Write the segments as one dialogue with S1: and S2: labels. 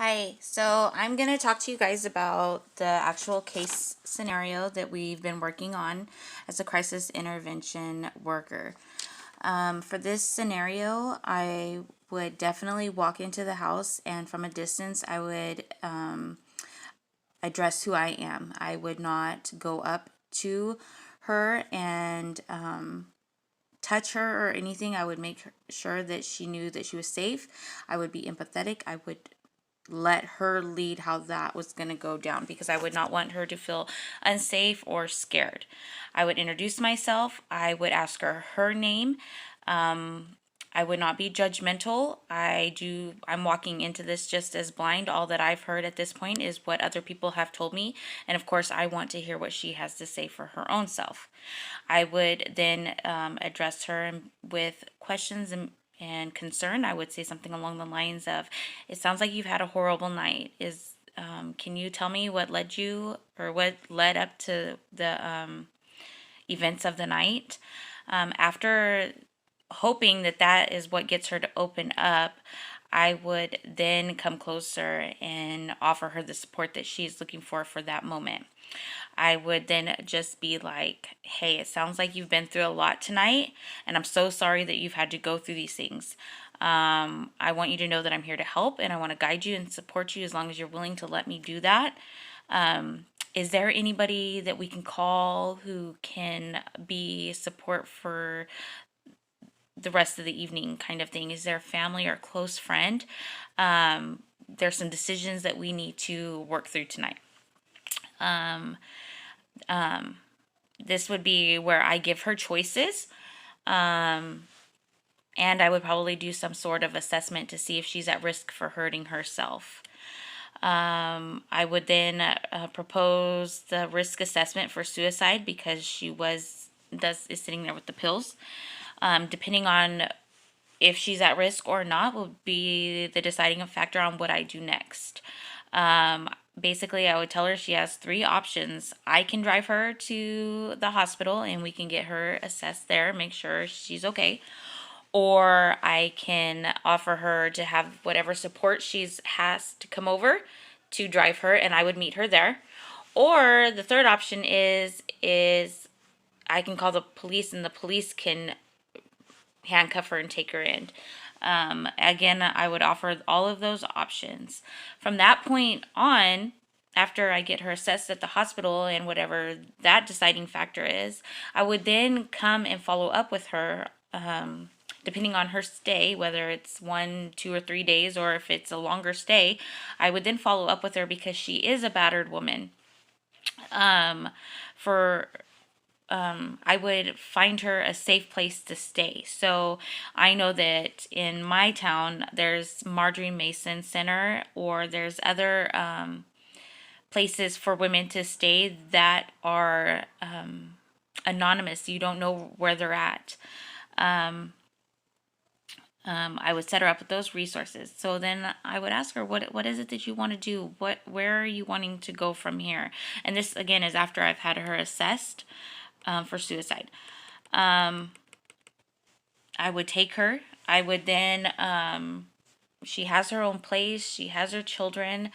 S1: Hi, so I'm going to talk to you guys about the actual case scenario that we've been working on as a crisis intervention worker. For this scenario, I would definitely walk into the house, and from a distance, I would address who I am. I would not go up to her and touch her or anything. I would make sure that she knew that she was safe. I would be empathetic. I would let her lead how that was going to go down because I would not want her to feel unsafe or scared. I would introduce myself. I would ask her her name. I would not be judgmental. I'm walking into this just as blind. All that I've heard at this point is what other people have told me. And of course, I want to hear what she has to say for her own self. I would then address her with questions and concern. I would say something along the lines of, "It sounds like you've had a horrible night. Can you tell me what led you or what led up to the events of the night?" After hoping that that is what gets her to open up, I would then come closer and offer her the support that she's looking for that moment. I would then just be like, "Hey, it sounds like you've been through a lot tonight, and I'm so sorry that you've had to go through these things. I want you to know that I'm here to help, and I want to guide you and support you as long as you're willing to let me do that. Is there anybody that we can call who can be support for the rest of the evening kind of thing? Is there a family or close friend? There's some decisions that we need to work through tonight." This would be where I give her choices. And I would probably do some sort of assessment to see if she's at risk for hurting herself. I would then propose the risk assessment for suicide because she is sitting there with the pills. Depending on if she's at risk or not will be the deciding factor on what I do next. Basically, I would tell her she has three options. I can drive her to the hospital and we can get her assessed there, make sure she's okay. Or I can offer her to have whatever support she's has to come over to drive her, and I would meet her there. Or the third option is I can call the police and the police can handcuff her and take her in. Again, I would offer all of those options. From that point on, after I get her assessed at the hospital and whatever that deciding factor is, I would then come and follow up with her, depending on her stay, whether it's 1, 2, or 3 days, or if it's a longer stay. I would then follow up with her because she is a battered woman. For I would find her a safe place to stay. So I know that in my town, there's Marjorie Mason Center, or there's other places for women to stay that are anonymous. You don't know where they're at. I would set her up with those resources. So then I would ask her, what is it that you want to do? Where are you wanting to go from here? And this again is after I've had her assessed for suicide. I would take her. I would then, she has her own place. She has her children.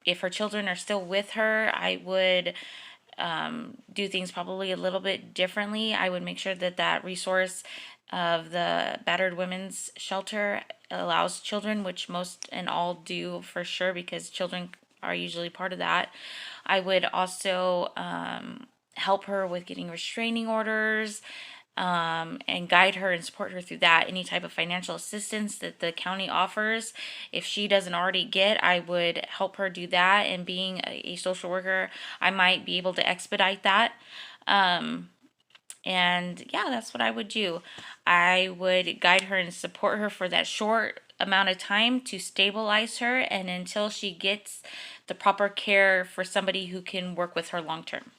S1: If her children are still with her, I would do things probably a little bit differently. I would make sure that that resource of the battered women's shelter allows children, which most and all do for sure, because children are usually part of that. I would also help her with getting restraining orders, and guide her and support her through that. Any type of financial assistance that the county offers, if she doesn't already get, I would help her do that. And being a social worker, I might be able to expedite that. And yeah, that's what I would do. I would guide her and support her for that short amount of time to stabilize her and until she gets the proper care for somebody who can work with her long term.